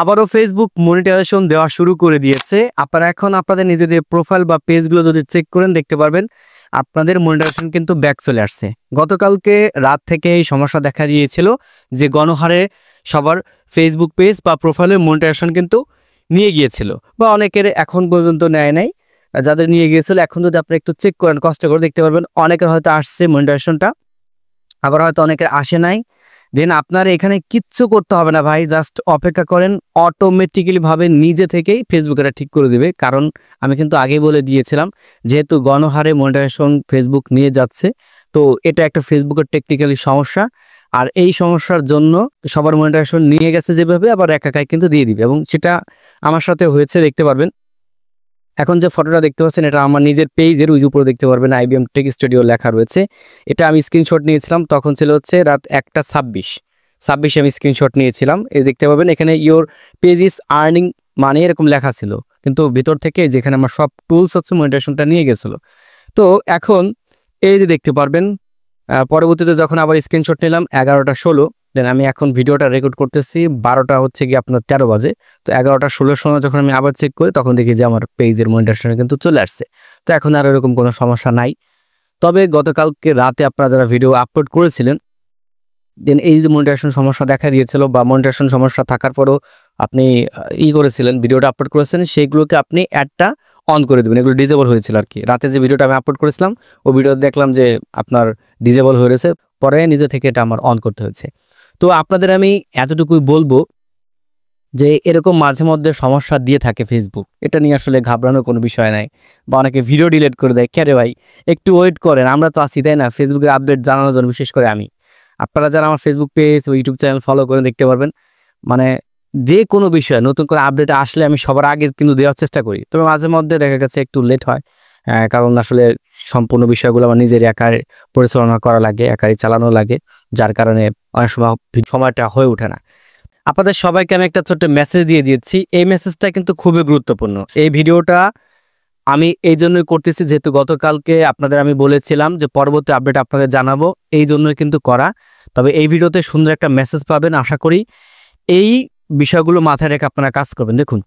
আবারও Facebook monetization দেওয়া শুরু করে দিয়েছে। আপনারা এখন আপনাদের নিজেদের প্রোফাইল বা পেজগুলো যদি চেক করেন দেখতে পারবেন আপনাদের মনিটাইজেশন কিন্তু ব্যাক চলে আসছে। গতকালকে রাত থেকে এই সমস্যা দেখা দিয়েছিল যে গণহারে সবার ফেসবুক পেজ বা প্রোফাইলের মনিটাইজেশন কিন্তু নিয়ে গিয়েছিল বা অনেকের এখন পর্যন্ত নেয় নাই। যাদের নিয়ে গিয়েছিল এখন যদি আপনি একটু চেক করেন কষ্ট করে দেখতে পারবেন অনেকের হয়তো আসছে মনিটাইজেশনটা, আবার হয়তো অনেকের আসে নাই। দেন আপনার এখানে কিচ্ছু করতে হবে না ভাই, জাস্ট অপেক্ষা করেন, অটোমেটিক্যালি ভাবে নিজে থেকেই ফেসবুক এটা ঠিক করে দিবে। কারণ আমি কিন্তু আগেই বলে দিয়েছিলাম যেহেতু গণহারে মনিটাইজেশন ফেসবুক নিয়ে যাচ্ছে, তো এটা একটা ফেসবুকের টেকনিক্যালি সমস্যা। আর এই সমস্যার জন্য সবার মনিটাইজেশন নিয়ে গেছে যেভাবে আবার একাই কিন্তু দিয়ে দিবে, এবং সেটা আমার সাথে হয়েছে দেখতে পারবেন। এখন যে ফটোটা দেখতে পাচ্ছেন এটা আমার নিজের পেজের ওই উপরে দেখতে পারবেন IBM টেক স্টুডিও লেখা রয়েছে। এটা আমি স্ক্রিনশট নিয়েছিলাম, তখন ছিল হচ্ছে রাত 1:26 আমি স্ক্রিনশট নিয়েছিলাম। এই দেখতে পাবেন এখানে ইওর পেজ ইজ আর্নিং মানে এরকম লেখা ছিল, কিন্তু ভিতর থেকে যেখানে আমার সব টুলস হচ্ছে মনিটাইজেশনটা নিয়ে গেছিলো। তো এখন এই যে দেখতে পারবেন পরবর্তীতে যখন আবার স্ক্রিনশট নিলাম 11:16, দেন আমি এখন ভিডিওটা রেকর্ড করতেছি 12টা হচ্ছে কি আপনার 13 বাজে। তো 11:16 সময় যখন আমি আবার চেক করি তখন দেখি যে আমার পেজের মনিটাইজেশন কিন্তু চলে আসছে। তো এখন আর এরকম কোনো সমস্যা নাই। তবে গতকালকে রাতে আপনারা যারা ভিডিও আপলোড করেছিলেন দেন এই যে মনিটাইজেশন সমস্যা দেখা দিয়েছিল বা মনিটাইজেশন সমস্যা থাকার পরও আপনি করেছিলেন, ভিডিওটা আপলোড করেছেন, সেইগুলোকে আপনি অ্যাডটা অন করে দেবেন। এগুলো ডিজেবল হয়েছিল আর কি। রাতে যে ভিডিওটা আমি আপলোড করেছিলাম ওই ভিডিও দেখলাম যে আপনার ডিজেবল হয়ে রয়েছে, পরে নিজে থেকে এটা আমার অন করতে হয়েছে। তো আপনাদের আমি এতটুকুই বলবো যে এরকম মাঝে মধ্যে সমস্যা দিয়ে থাকে ফেসবুক, এটা নিয়ে আসলে ঘাবড়ানোর কোনো বিষয় নাই। বা অনেকে ভিডিও ডিলিট করে দেয়, কেরে ভাই একটু ওয়েট করেন, আমরা তো আসি তাই না ফেসবুকের আপডেট জানানোর জন্য। বিশেষ করে আমি, আপনারা যারা আমার ফেসবুক পেজ ও ইউটিউব চ্যানেল ফলো করে দেখতে পারবেন, মানে যে কোনো বিষয় নতুন করে আপডেট আসলে আমি সবার আগে কিন্তু দেওয়ার চেষ্টা করি। তবে মাঝে মধ্যে দেখা গেছে একটু লেট হয়, কারণ আসলে সম্পূর্ণ বিষয়গুলো আমার নিজের একার পরিচালনা করা লাগে, একাই চালানো লাগে, যার কারণে অনেক সময় সময়টা হয়ে ওঠে না। আপনাদের সবাইকে আমি একটা ছোট্ট মেসেজ দিয়ে দিয়েছি, এই মেসেজটা কিন্তু খুবই গুরুত্বপূর্ণ। এই ভিডিওটা আমি এই জন্যই করতেছি যেহেতু গতকালকে আপনাদের আমি বলেছিলাম যে পরবর্তী আপডেট আপনাদের জানাবো, এই জন্যই কিন্তু করা। তবে এই ভিডিওতে সুন্দর একটা মেসেজ পাবেন আশা করি। এই বিষয়গুলো মাথায় রেখে আপনারা কাজ করবেন। দেখুন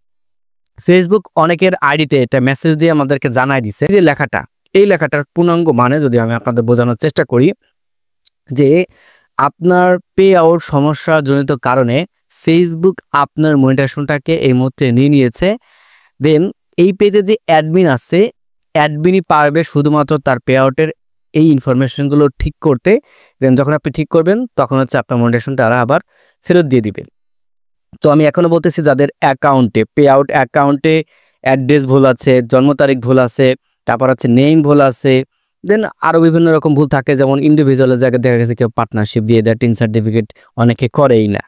ফেসবুক অনেকের আইডিতে এটা মেসেজ দিয়ে আমাদেরকে জানাই দিছে যে লেখাটা, এই লেখাটার পূর্ণাঙ্গ মানে যদি আমি আপনাদের বোঝানোর চেষ্টা করি যে আপনার পে আউট সমস্যাজনিত কারণে ফেসবুক আপনার মনিটাইজেশনটাকে এই মুহূর্তে নিয়ে নিয়েছে। দেন এই পেজে যে অ্যাডমিন আছে, অ্যাডমিনই পারবে শুধুমাত্র তার পে আউটের এই ইনফরমেশনগুলো ঠিক করতে। দেন যখন আপনি ঠিক করবেন তখন হচ্ছে আপনার মনিটাইজেশনটা আবার ফেরত দিয়ে দিবেন। তো আমি এখনও বলতেছি যাদের অ্যাকাউন্টে পে আউট অ্যাকাউন্টে অ্যাড্রেস ভুল আছে, জন্ম তারিখ ভুল আছে, তারপর হচ্ছে নেম ভুল আছে, দেন আরও বিভিন্ন রকম ভুল থাকে, যেমন ইন্ডিভিজুয়ালের জায়গায় দেখা গেছে কেউ পার্টনারশিপ দিয়ে দেয়, টিন সার্টিফিকেট অনেকে করেই না,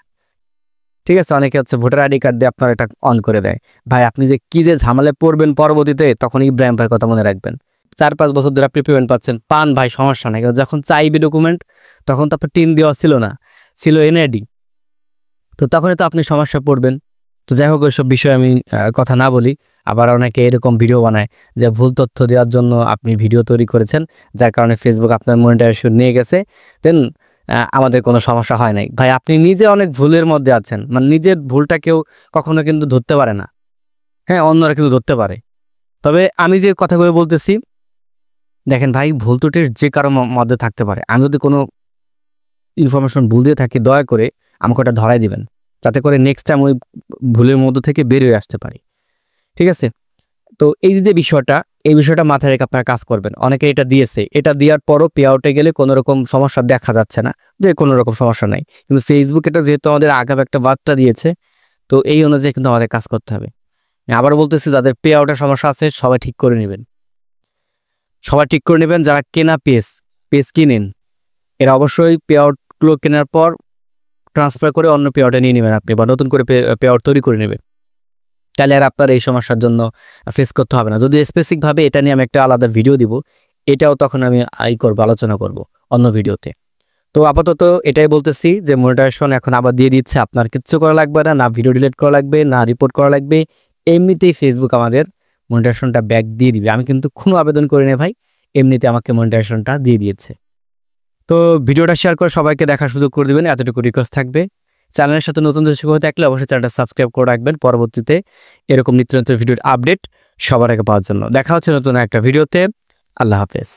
ঠিক আছে, অনেকে হচ্ছে ভোটার আইডি কার্ড দিয়ে আপনার এটা অন করে দেয়। ভাই আপনি যে কি যে ঝামেলায় পড়বেন পরবর্তীতে, তখন ইব্রাহিম ভাইয়ের কথা মনে রাখবেন। 4-5 বছর ধরে আপনি পেমেন্ট পাচ্ছেন, পান ভাই সমস্যা নাই, যখন চাইবে ডকুমেন্ট তখন তো আপনার টিন দেওয়া ছিল না, ছিল এনআইডি, তো তখনই তো আপনি সমস্যা পড়বেন। তো যাই হোক ওইসব বিষয়ে আমি কথা না বলি। আবার অনেকে এরকম ভিডিও বানায় যে ভুল তথ্য দেওয়ার জন্য আপনি ভিডিও তৈরি করেছেন, যার কারণে ফেসবুক আপনার মনিটাইজেশন নিয়ে গেছে, দেন আমাদের কোনো সমস্যা হয় নাই। ভাই আপনি নিজে অনেক ভুলের মধ্যে আছেন, মানে নিজের ভুলটা কেউ কখনো কিন্তু ধরতে পারে না, হ্যাঁ অন্যরা কিন্তু ধরতে পারে। তবে আমি যে কথাগুলো বলতেছি দেখেন ভাই, ভুল ত্রুটির যে কারো মধ্যে থাকতে পারে। আমি যদি কোনো ইনফরমেশন ভুল দিয়ে থাকি দয়া করে আমাকে ওটা ধরাই দিবেন, যাতে করে নেক্সট টাইম ওই ভুলের মধ্যে থেকে বেরিয়ে আসতে পারি, ঠিক আছে? তো এই যে বিষয়টা, এই বিষয়টা মাথায় রেখে আপনারা কাজ করবেন। অনেকে এটা দিয়েছে, এটা দেওয়ার পরও পে আউটে গেলে কোনো রকম সমস্যা দেখা যাচ্ছে না, যে কোনো রকম সমস্যা নাই, কিন্তু ফেসবুক এটা যেহেতু আমাদের আগাম একটা বার্তা দিয়েছে, তো এই অনুযায়ী কিন্তু আমাদের কাজ করতে হবে। আবার বলতেছি যাদের পে আউটের সমস্যা আছে সবাই ঠিক করে নেবেন, সবাই ঠিক করে নেবেন। যারা কেনা পেজ কিনেন এরা অবশ্যই পে আউটগুলো কেনার পর ট্রান্সফার করে অন্য পে আউটে নিয়ে নেবেন আপনি, বা নতুন করে পে আউট তৈরি করে নেবেন, তাহলে আর আপনার এই সমস্যার জন্য ফেস করতে হবে না। যদি স্পেসিফিকভাবে এটা নিয়ে আমি একটা আলাদা ভিডিও দিব, এটাও তখন আমি আলোচনা করব অন্য ভিডিওতে। তো আপাতত এটাই বলতেছি যে মনিটাইজেশন এখন আবার দিয়ে দিচ্ছে, আপনার কিচ্ছু করা লাগবে না, না ভিডিও ডিলিট করা লাগবে, না রিপোর্ট করা লাগবে, এমনিতেই ফেসবুক আমাদের মনিটাইজেশনটা ব্যাক দিয়ে দিবে। আমি কিন্তু কোনো আবেদন করি না ভাই, এমনিতে আমাকে মনিটাইজেশনটা দিয়ে দিয়েছে। তো ভিডিওটা শেয়ার করে সবাইকে দেখার সুযোগ করে দেবেন, এতটুকু রিকোয়েস্ট থাকবে। চ্যানেলের সাথে নতুন দর্শক হয়ে থাকলে অবশ্যই চ্যানেলটা সাবস্ক্রাইব করে রাখবেন পরবর্তীতে এরকম নিত্য নতুন ভিডিওর আপডেট সবার আগে পাওয়ার জন্য। দেখা হচ্ছে নতুন একটা ভিডিওতে। আল্লাহ হাফেজ।